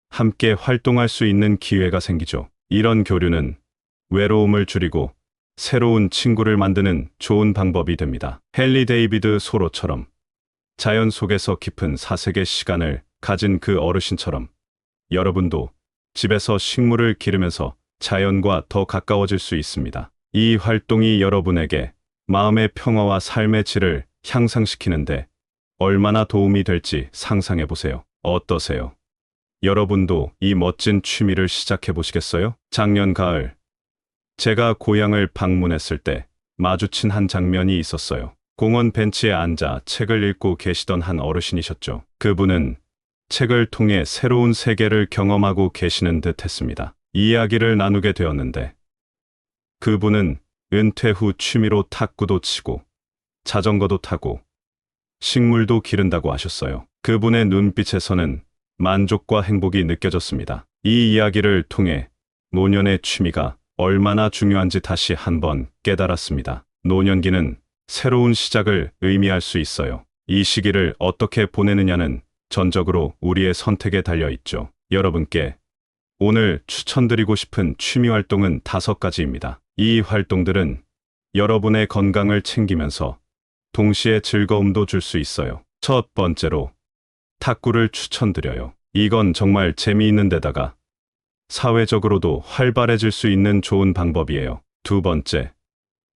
함께 활동할 수 있는 기회가 생기죠. 이런 교류는 외로움을 줄이고 새로운 친구를 만드는 좋은 방법이 됩니다. 헨리 데이비드 소로처럼 자연 속에서 깊은 사색의 시간을 가진 그 어르신처럼 여러분도 집에서 식물을 기르면서 자연과 더 가까워질 수 있습니다. 이 활동이 여러분에게 마음의 평화와 삶의 질을 향상시키는데 얼마나 도움이 될지 상상해 보세요. 어떠세요? 여러분도 이 멋진 취미를 시작해 보시겠어요? 작년 가을, 제가 고향을 방문했을 때 마주친 한 장면이 있었어요. 공원 벤치에 앉아 책을 읽고 계시던 한 어르신이셨죠. 그분은 책을 통해 새로운 세계를 경험하고 계시는 듯 했습니다. 이야기를 나누게 되었는데 그분은 은퇴 후 취미로 탁구도 치고 자전거도 타고 식물도 기른다고 하셨어요. 그분의 눈빛에서는 만족과 행복이 느껴졌습니다. 이 이야기를 통해 노년의 취미가 얼마나 중요한지 다시 한번 깨달았습니다. 노년기는 새로운 시작을 의미할 수 있어요. 이 시기를 어떻게 보내느냐는 전적으로 우리의 선택에 달려 있죠. 여러분께 오늘 추천드리고 싶은 취미 활동은 5가지입니다. 이 활동들은 여러분의 건강을 챙기면서 동시에 즐거움도 줄 수 있어요. 첫 번째로 탁구를 추천드려요. 이건 정말 재미있는 데다가 사회적으로도 활발해질 수 있는 좋은 방법이에요. 두 번째,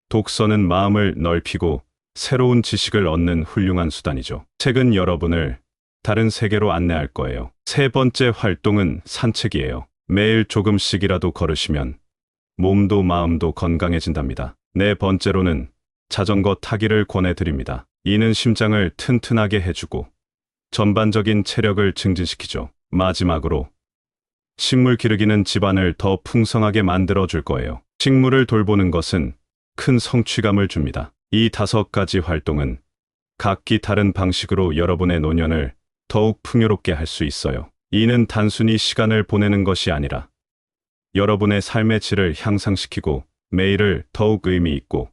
독서는 마음을 넓히고 새로운 지식을 얻는 훌륭한 수단이죠. 책은 여러분을 다른 세계로 안내할 거예요. 세 번째 활동은 산책이에요. 매일 조금씩이라도 걸으시면 몸도 마음도 건강해진답니다. 네 번째로는 자전거 타기를 권해드립니다. 이는 심장을 튼튼하게 해주고 전반적인 체력을 증진시키죠. 마지막으로 식물 기르기는 집안을 더 풍성하게 만들어줄 거예요. 식물을 돌보는 것은 큰 성취감을 줍니다. 이 5가지 활동은 각기 다른 방식으로 여러분의 노년을 더욱 풍요롭게 할 수 있어요. 이는 단순히 시간을 보내는 것이 아니라 여러분의 삶의 질을 향상시키고 매일을 더욱 의미 있고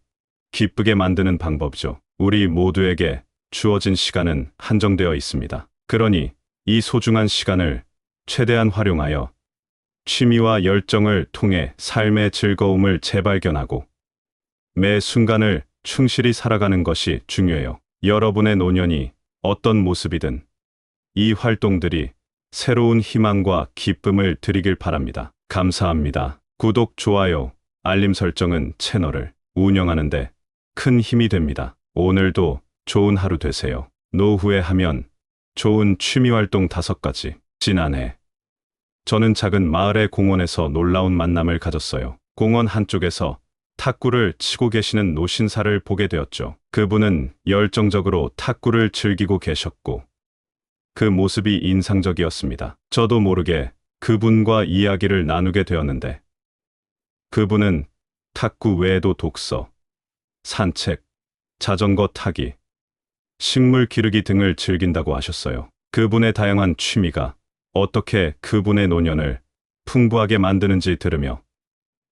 기쁘게 만드는 방법이죠. 우리 모두에게 주어진 시간은 한정되어 있습니다. 그러니 이 소중한 시간을 최대한 활용하여 취미와 열정을 통해 삶의 즐거움을 재발견하고 매 순간을 충실히 살아가는 것이 중요해요. 여러분의 노년이 어떤 모습이든 이 활동들이 새로운 희망과 기쁨을 드리길 바랍니다. 감사합니다. 구독, 좋아요, 알림 설정은 채널을 운영하는데 큰 힘이 됩니다. 오늘도 좋은 하루 되세요. 노후에 하면 좋은 취미활동 5가지. 지난해 저는 작은 마을의 공원에서 놀라운 만남을 가졌어요. 공원 한쪽에서 탁구를 치고 계시는 노신사를 보게 되었죠. 그분은 열정적으로 탁구를 즐기고 계셨고 그 모습이 인상적이었습니다. 저도 모르게 그분과 이야기를 나누게 되었는데 그분은 탁구 외에도 독서, 산책, 자전거 타기, 식물 기르기 등을 즐긴다고 하셨어요. 그분의 다양한 취미가 어떻게 그분의 노년을 풍부하게 만드는지 들으며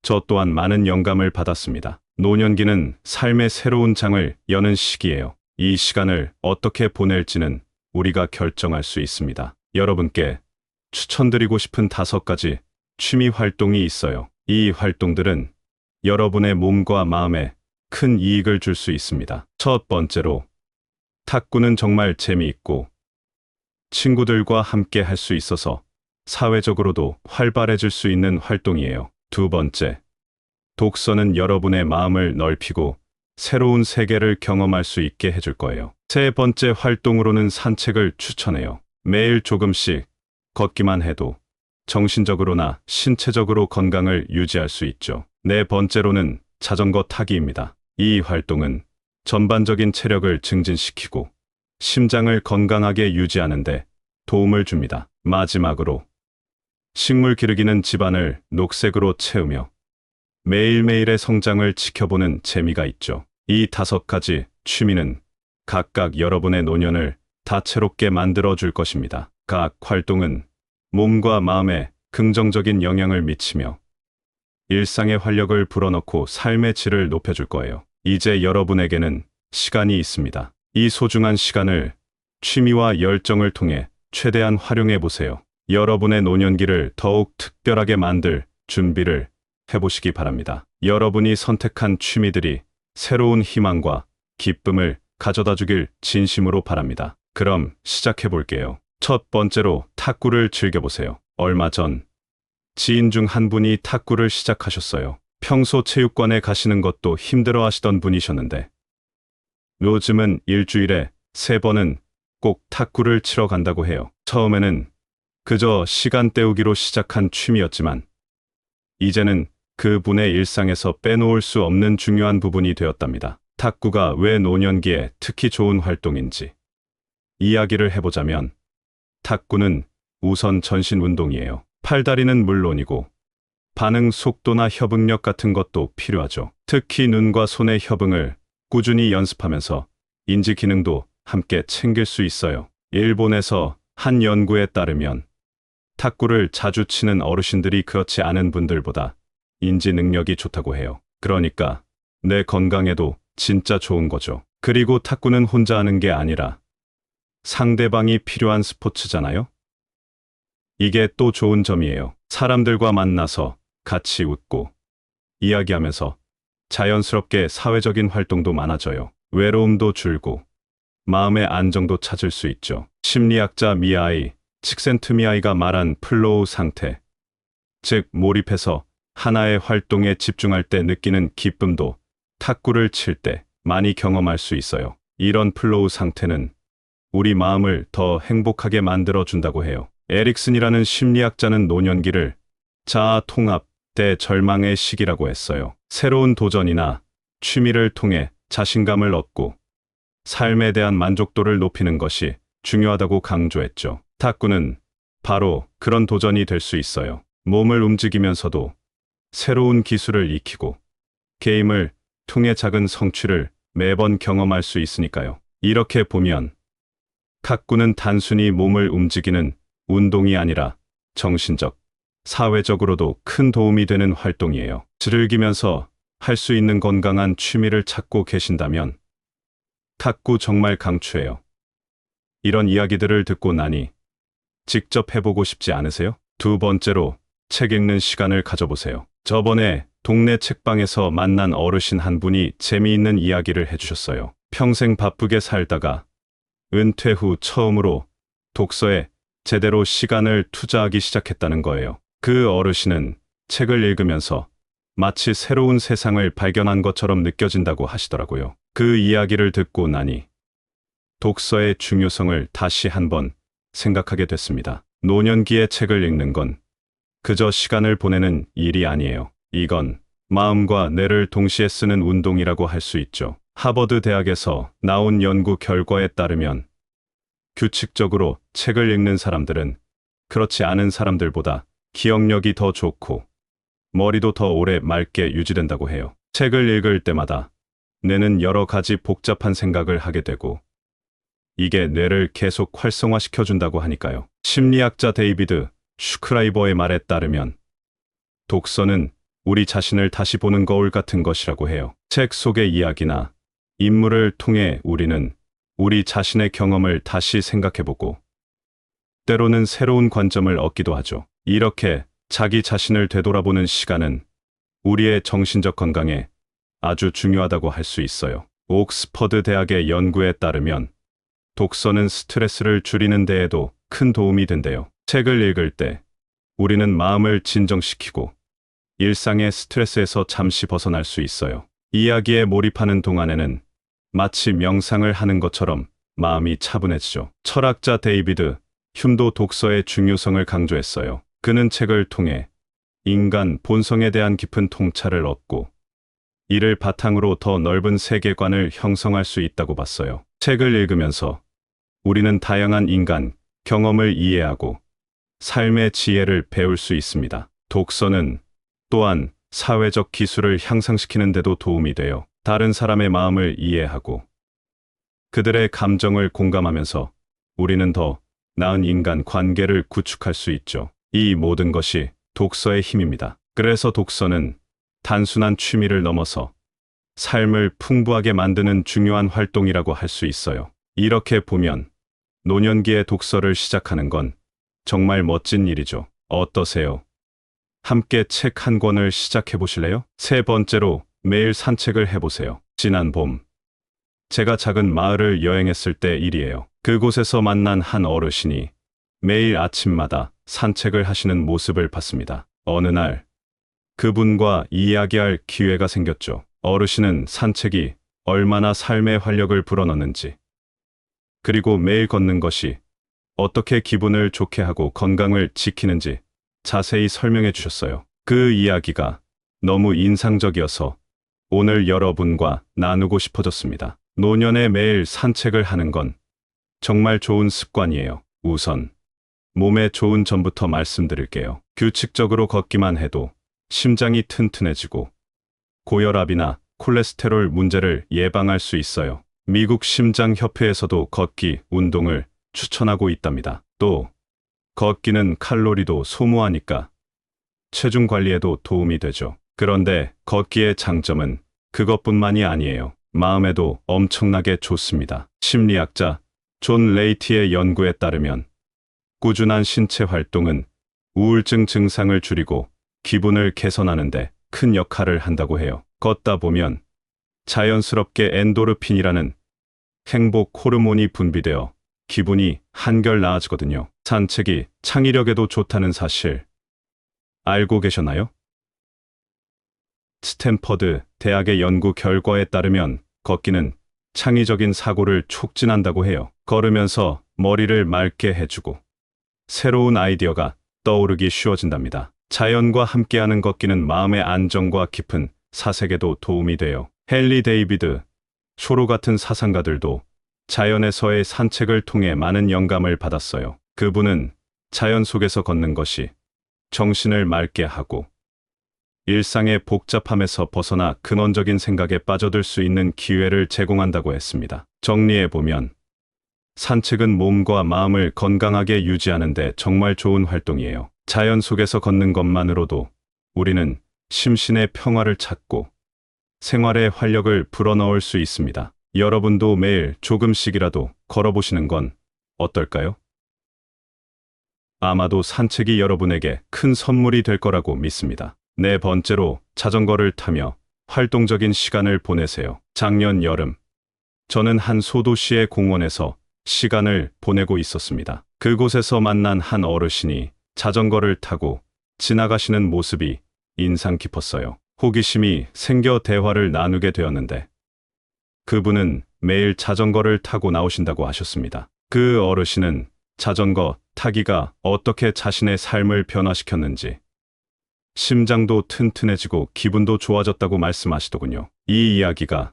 저 또한 많은 영감을 받았습니다. 노년기는 삶의 새로운 장을 여는 시기예요. 이 시간을 어떻게 보낼지는 우리가 결정할 수 있습니다. 여러분께 추천드리고 싶은 5가지 취미 활동이 있어요. 이 활동들은 여러분의 몸과 마음에 큰 이익을 줄 수 있습니다. 첫 번째로, 탁구는 정말 재미있고 친구들과 함께 할 수 있어서 사회적으로도 활발해질 수 있는 활동이에요. 두 번째, 독서는 여러분의 마음을 넓히고 새로운 세계를 경험할 수 있게 해줄 거예요. 세 번째 활동으로는 산책을 추천해요. 매일 조금씩 걷기만 해도 정신적으로나 신체적으로 건강을 유지할 수 있죠. 네 번째로는 자전거 타기입니다. 이 활동은 전반적인 체력을 증진시키고 심장을 건강하게 유지하는 데 도움을 줍니다. 마지막으로 식물 기르기는 집안을 녹색으로 채우며 매일매일의 성장을 지켜보는 재미가 있죠. 이 5가지 취미는 각각 여러분의 노년을 다채롭게 만들어 줄 것입니다. 각 활동은 몸과 마음에 긍정적인 영향을 미치며 일상의 활력을 불어넣고 삶의 질을 높여줄 거예요. 이제 여러분에게는 시간이 있습니다. 이 소중한 시간을 취미와 열정을 통해 최대한 활용해 보세요. 여러분의 노년기를 더욱 특별하게 만들 준비를 해보시기 바랍니다. 여러분이 선택한 취미들이 새로운 희망과 기쁨을 가져다 주길 진심으로 바랍니다. 그럼 시작해 볼게요. 첫 번째로 탁구를 즐겨보세요. 얼마 전 지인 중 한 분이 탁구를 시작하셨어요. 평소 체육관에 가시는 것도 힘들어 하시던 분이셨는데 요즘은 일주일에 3번은 꼭 탁구를 치러 간다고 해요. 처음에는 그저 시간 때우기로 시작한 취미였지만 이제는 그분의 일상에서 빼놓을 수 없는 중요한 부분이 되었답니다. 탁구가 왜 노년기에 특히 좋은 활동인지 이야기를 해보자면 탁구는 우선 전신 운동이에요. 팔다리는 물론이고 반응 속도나 협응력 같은 것도 필요하죠. 특히 눈과 손의 협응을 꾸준히 연습하면서 인지 기능도 함께 챙길 수 있어요. 일본에서 한 연구에 따르면 탁구를 자주 치는 어르신들이 그렇지 않은 분들보다 인지 능력이 좋다고 해요. 그러니까 내 건강에도 진짜 좋은 거죠. 그리고 탁구는 혼자 하는 게 아니라 상대방이 필요한 스포츠잖아요? 이게 또 좋은 점이에요. 사람들과 만나서 같이 웃고 이야기하면서 자연스럽게 사회적인 활동도 많아져요. 외로움도 줄고 마음의 안정도 찾을 수 있죠. 심리학자 미아이 칙센트미아이가 말한 플로우 상태, 즉 몰입해서 하나의 활동에 집중할 때 느끼는 기쁨도 탁구를 칠 때 많이 경험할 수 있어요. 이런 플로우 상태는 우리 마음을 더 행복하게 만들어 준다고 해요. 에릭슨이라는 심리학자는 노년기를 자아 통합 대절망의 시기라고 했어요. 새로운 도전이나 취미를 통해 자신감을 얻고 삶에 대한 만족도를 높이는 것이 중요하다고 강조했죠. 탁구는 바로 그런 도전이 될 수 있어요. 몸을 움직이면서도 새로운 기술을 익히고 게임을 통해 작은 성취를 매번 경험할 수 있으니까요. 이렇게 보면 탁구는 단순히 몸을 움직이는 운동이 아니라 정신적, 사회적으로도 큰 도움이 되는 활동이에요. 즐기면서 할 수 있는 건강한 취미를 찾고 계신다면 탁구 정말 강추해요. 이런 이야기들을 듣고 나니 직접 해보고 싶지 않으세요? 두 번째로 책 읽는 시간을 가져보세요. 저번에 동네 책방에서 만난 어르신 한 분이 재미있는 이야기를 해주셨어요. 평생 바쁘게 살다가 은퇴 후 처음으로 독서에 제대로 시간을 투자하기 시작했다는 거예요. 그 어르신은 책을 읽으면서 마치 새로운 세상을 발견한 것처럼 느껴진다고 하시더라고요. 그 이야기를 듣고 나니 독서의 중요성을 다시 한번 생각하게 됐습니다. 노년기에 책을 읽는 건 그저 시간을 보내는 일이 아니에요. 이건 마음과 뇌를 동시에 쓰는 운동이라고 할 수 있죠. 하버드 대학에서 나온 연구 결과에 따르면 규칙적으로 책을 읽는 사람들은 그렇지 않은 사람들보다 기억력이 더 좋고 머리도 더 오래 맑게 유지된다고 해요. 책을 읽을 때마다 뇌는 여러 가지 복잡한 생각을 하게 되고 이게 뇌를 계속 활성화시켜준다고 하니까요. 심리학자 데이비드 슈크라이버의 말에 따르면 독서는 우리 자신을 다시 보는 거울 같은 것이라고 해요. 책 속의 이야기나 인물을 통해 우리는 우리 자신의 경험을 다시 생각해보고 때로는 새로운 관점을 얻기도 하죠. 이렇게 자기 자신을 되돌아보는 시간은 우리의 정신적 건강에 아주 중요하다고 할 수 있어요. 옥스퍼드 대학의 연구에 따르면 독서는 스트레스를 줄이는 데에도 큰 도움이 된대요. 책을 읽을 때 우리는 마음을 진정시키고 일상의 스트레스에서 잠시 벗어날 수 있어요. 이야기에 몰입하는 동안에는 마치 명상을 하는 것처럼 마음이 차분해지죠. 철학자 데이비드 휴도 독서의 중요성을 강조했어요. 그는 책을 통해 인간 본성에 대한 깊은 통찰을 얻고 이를 바탕으로 더 넓은 세계관을 형성할 수 있다고 봤어요. 책을 읽으면서 우리는 다양한 인간 경험을 이해하고 삶의 지혜를 배울 수 있습니다. 독서는 또한 사회적 기술을 향상시키는 데도 도움이 돼요. 다른 사람의 마음을 이해하고 그들의 감정을 공감하면서 우리는 더 나은 인간 관계를 구축할 수 있죠. 이 모든 것이 독서의 힘입니다. 그래서 독서는 단순한 취미를 넘어서 삶을 풍부하게 만드는 중요한 활동이라고 할 수 있어요. 이렇게 보면 노년기에 독서를 시작하는 건 정말 멋진 일이죠. 어떠세요? 함께 책 한 권을 시작해 보실래요? 세 번째로 매일 산책을 해보세요. 지난 봄, 제가 작은 마을을 여행했을 때 일이에요. 그곳에서 만난 한 어르신이 매일 아침마다 산책을 하시는 모습을 봤습니다. 어느 날 그분과 이야기할 기회가 생겼죠. 어르신은 산책이 얼마나 삶의 활력을 불어넣는지, 그리고 매일 걷는 것이 어떻게 기분을 좋게 하고 건강을 지키는지 자세히 설명해 주셨어요. 그 이야기가 너무 인상적이어서 오늘 여러분과 나누고 싶어졌습니다. 노년에 매일 산책을 하는 건 정말 좋은 습관이에요. 우선 몸에 좋은 점부터 말씀드릴게요. 규칙적으로 걷기만 해도 심장이 튼튼해지고 고혈압이나 콜레스테롤 문제를 예방할 수 있어요. 미국 심장협회에서도 걷기 운동을 추천하고 있답니다. 또 걷기는 칼로리도 소모하니까 체중 관리에도 도움이 되죠. 그런데 걷기의 장점은 그것뿐만이 아니에요. 마음에도 엄청나게 좋습니다. 심리학자 존 레이티의 연구에 따르면 꾸준한 신체 활동은 우울증 증상을 줄이고 기분을 개선하는 데 큰 역할을 한다고 해요. 걷다 보면 자연스럽게 엔도르핀이라는 행복 호르몬이 분비되어 기분이 한결 나아지거든요. 산책이 창의력에도 좋다는 사실 알고 계셨나요? 스탠퍼드 대학의 연구 결과에 따르면 걷기는 창의적인 사고를 촉진한다고 해요. 걸으면서 머리를 맑게 해주고 새로운 아이디어가 떠오르기 쉬워진답니다. 자연과 함께하는 걷기는 마음의 안정과 깊은 사색에도 도움이 돼요. 헨리 데이비드 쇼로 같은 사상가들도 자연에서의 산책을 통해 많은 영감을 받았어요. 그분은 자연 속에서 걷는 것이 정신을 맑게 하고 일상의 복잡함에서 벗어나 근원적인 생각에 빠져들 수 있는 기회를 제공한다고 했습니다. 정리해보면 산책은 몸과 마음을 건강하게 유지하는 데 정말 좋은 활동이에요. 자연 속에서 걷는 것만으로도 우리는 심신의 평화를 찾고 생활의 활력을 불어넣을 수 있습니다. 여러분도 매일 조금씩이라도 걸어보시는 건 어떨까요? 아마도 산책이 여러분에게 큰 선물이 될 거라고 믿습니다. 네 번째로 자전거를 타며 활동적인 시간을 보내세요. 작년 여름, 저는 한 소도시의 공원에서 시간을 보내고 있었습니다. 그곳에서 만난 한 어르신이 자전거를 타고 지나가시는 모습이 인상 깊었어요. 호기심이 생겨 대화를 나누게 되었는데 그분은 매일 자전거를 타고 나오신다고 하셨습니다. 그 어르신은 자전거 타기가 어떻게 자신의 삶을 변화시켰는지, 심장도 튼튼해지고 기분도 좋아졌다고 말씀하시더군요. 이 이야기가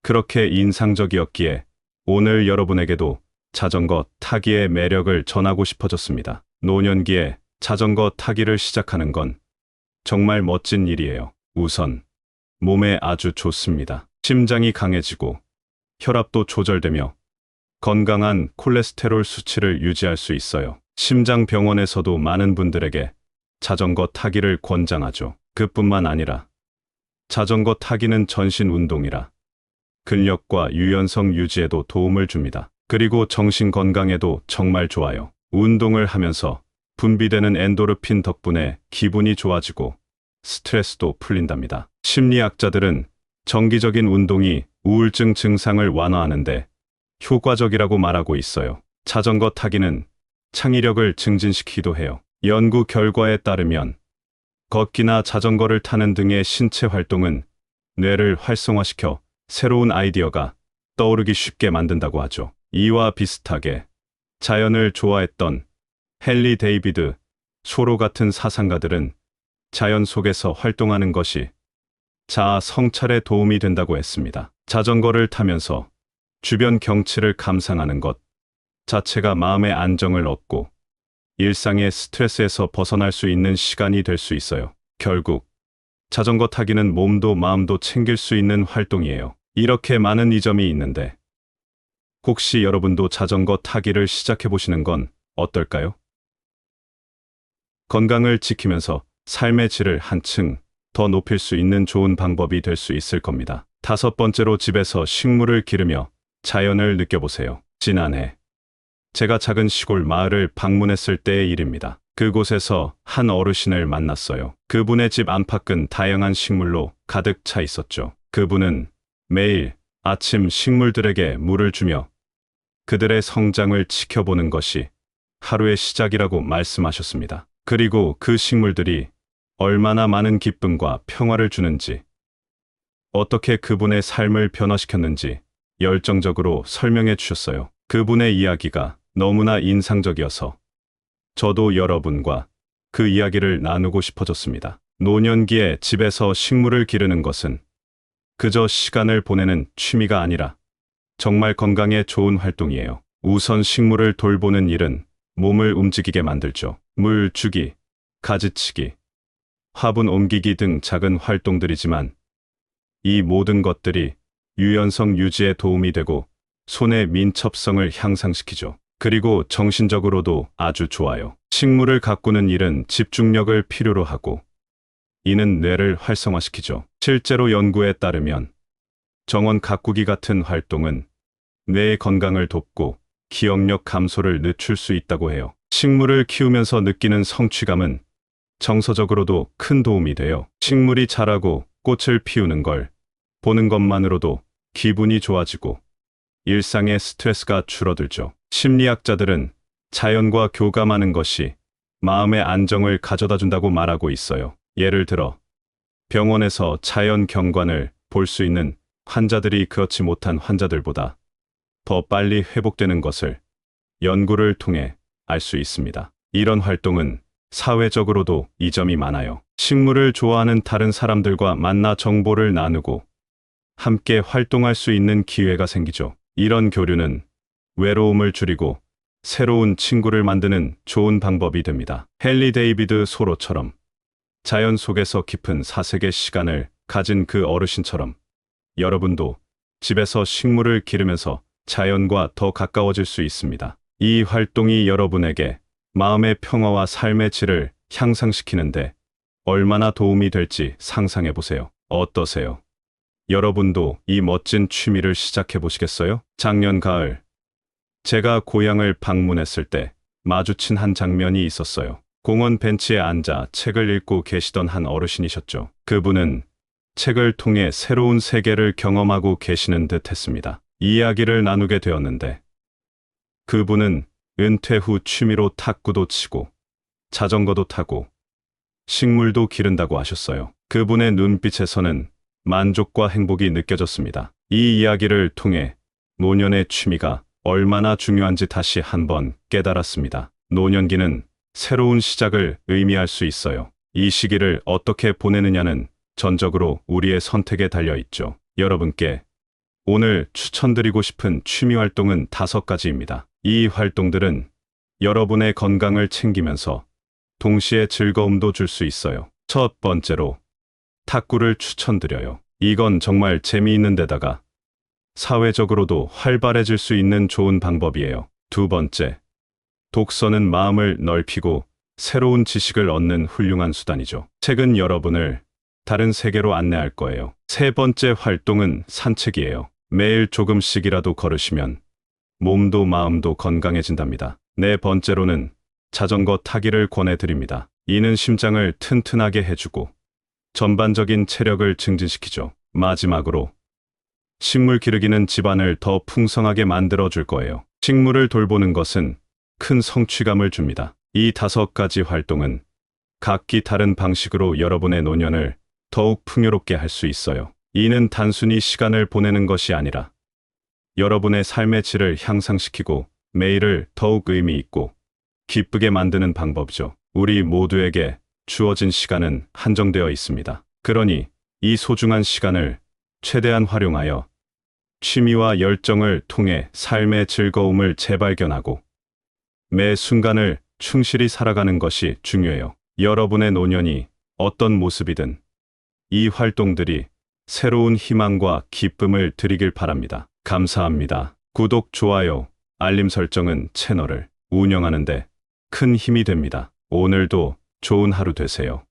그렇게 인상적이었기에 오늘 여러분에게도 자전거 타기의 매력을 전하고 싶어졌습니다. 노년기에 자전거 타기를 시작하는 건 정말 멋진 일이에요. 우선 몸에 아주 좋습니다. 심장이 강해지고 혈압도 조절되며 건강한 콜레스테롤 수치를 유지할 수 있어요. 심장병원에서도 많은 분들에게 자전거 타기를 권장하죠. 그뿐만 아니라 자전거 타기는 전신 운동이라 근력과 유연성 유지에도 도움을 줍니다. 그리고 정신 건강에도 정말 좋아요. 운동을 하면서 분비되는 엔도르핀 덕분에 기분이 좋아지고 스트레스도 풀린답니다. 심리학자들은 정기적인 운동이 우울증 증상을 완화하는데 효과적이라고 말하고 있어요. 자전거 타기는 창의력을 증진시키기도 해요. 연구 결과에 따르면 걷기나 자전거를 타는 등의 신체 활동은 뇌를 활성화시켜 새로운 아이디어가 떠오르기 쉽게 만든다고 하죠. 이와 비슷하게 자연을 좋아했던 헨리 데이비드 소로 같은 사상가들은 자연 속에서 활동하는 것이 자아 성찰에 도움이 된다고 했습니다. 자전거를 타면서 주변 경치를 감상하는 것 자체가 마음의 안정을 얻고 일상의 스트레스에서 벗어날 수 있는 시간이 될 수 있어요. 결국 자전거 타기는 몸도 마음도 챙길 수 있는 활동이에요. 이렇게 많은 이점이 있는데 혹시 여러분도 자전거 타기를 시작해 보시는 건 어떨까요? 건강을 지키면서 삶의 질을 한층 더 높일 수 있는 좋은 방법이 될 수 있을 겁니다. 다섯 번째로 집에서 식물을 기르며 자연을 느껴보세요. 지난해 제가 작은 시골 마을을 방문했을 때의 일입니다. 그곳에서 한 어르신을 만났어요. 그분의 집 안팎은 다양한 식물로 가득 차 있었죠. 그분은 매일 아침 식물들에게 물을 주며 그들의 성장을 지켜보는 것이 하루의 시작이라고 말씀하셨습니다. 그리고 그 식물들이 얼마나 많은 기쁨과 평화를 주는지, 어떻게 그분의 삶을 변화시켰는지 열정적으로 설명해 주셨어요. 그분의 이야기가 너무나 인상적이어서 저도 여러분과 그 이야기를 나누고 싶어졌습니다. 노년기에 집에서 식물을 기르는 것은 그저 시간을 보내는 취미가 아니라 정말 건강에 좋은 활동이에요. 우선 식물을 돌보는 일은 몸을 움직이게 만들죠. 물 주기, 가지치기, 화분 옮기기 등 작은 활동들이지만 이 모든 것들이 유연성 유지에 도움이 되고 손의 민첩성을 향상시키죠. 그리고 정신적으로도 아주 좋아요. 식물을 가꾸는 일은 집중력을 필요로 하고 이는 뇌를 활성화시키죠. 실제로 연구에 따르면 정원 가꾸기 같은 활동은 뇌의 건강을 돕고 기억력 감소를 늦출 수 있다고 해요. 식물을 키우면서 느끼는 성취감은 정서적으로도 큰 도움이 돼요. 식물이 자라고 꽃을 피우는 걸 보는 것만으로도 기분이 좋아지고 일상의 스트레스가 줄어들죠. 심리학자들은 자연과 교감하는 것이 마음의 안정을 가져다 준다고 말하고 있어요. 예를 들어 병원에서 자연 경관을 볼 수 있는 환자들이 그렇지 못한 환자들보다 더 빨리 회복되는 것을 연구를 통해 알 수 있습니다. 이런 활동은 사회적으로도 이점이 많아요. 식물을 좋아하는 다른 사람들과 만나 정보를 나누고 함께 활동할 수 있는 기회가 생기죠. 이런 교류는 외로움을 줄이고 새로운 친구를 만드는 좋은 방법이 됩니다. 헨리 데이비드 소로처럼 자연 속에서 깊은 사색의 시간을 가진 그 어르신처럼 여러분도 집에서 식물을 기르면서 자연과 더 가까워질 수 있습니다. 이 활동이 여러분에게 마음의 평화와 삶의 질을 향상시키는데 얼마나 도움이 될지 상상해 보세요. 어떠세요? 여러분도 이 멋진 취미를 시작해 보시겠어요? 작년 가을, 제가 고향을 방문했을 때 마주친 한 장면이 있었어요. 공원 벤치에 앉아 책을 읽고 계시던 한 어르신이셨죠. 그분은 책을 통해 새로운 세계를 경험하고 계시는 듯 했습니다. 이야기를 나누게 되었는데 그분은 은퇴 후 취미로 탁구도 치고 자전거도 타고 식물도 기른다고 하셨어요. 그분의 눈빛에서는 만족과 행복이 느껴졌습니다. 이 이야기를 통해 노년의 취미가 얼마나 중요한지 다시 한번 깨달았습니다. 노년기는 새로운 시작을 의미할 수 있어요. 이 시기를 어떻게 보내느냐는 전적으로 우리의 선택에 달려 있죠. 여러분께 오늘 추천드리고 싶은 취미 활동은 5가지입니다. 이 활동들은 여러분의 건강을 챙기면서 동시에 즐거움도 줄 수 있어요. 첫 번째로 탁구를 추천드려요. 이건 정말 재미있는 데다가 사회적으로도 활발해질 수 있는 좋은 방법이에요. 두 번째, 독서는 마음을 넓히고 새로운 지식을 얻는 훌륭한 수단이죠. 책은 여러분을 다른 세계로 안내할 거예요. 세 번째 활동은 산책이에요. 매일 조금씩이라도 걸으시면 몸도 마음도 건강해진답니다. 네 번째로는 자전거 타기를 권해드립니다. 이는 심장을 튼튼하게 해주고 전반적인 체력을 증진시키죠. 마지막으로 식물 기르기는 집안을 더 풍성하게 만들어줄 거예요. 식물을 돌보는 것은 큰 성취감을 줍니다. 이 5가지 활동은 각기 다른 방식으로 여러분의 노년을 더욱 풍요롭게 할 수 있어요. 이는 단순히 시간을 보내는 것이 아니라 여러분의 삶의 질을 향상시키고 매일을 더욱 의미 있고 기쁘게 만드는 방법이죠. 우리 모두에게 주어진 시간은 한정되어 있습니다. 그러니 이 소중한 시간을 최대한 활용하여 취미와 열정을 통해 삶의 즐거움을 재발견하고 매 순간을 충실히 살아가는 것이 중요해요. 여러분의 노년이 어떤 모습이든 이 활동들이 새로운 희망과 기쁨을 드리길 바랍니다. 감사합니다. 구독, 좋아요, 알림 설정은 채널을 운영하는데 큰 힘이 됩니다. 오늘도 좋은 하루 되세요.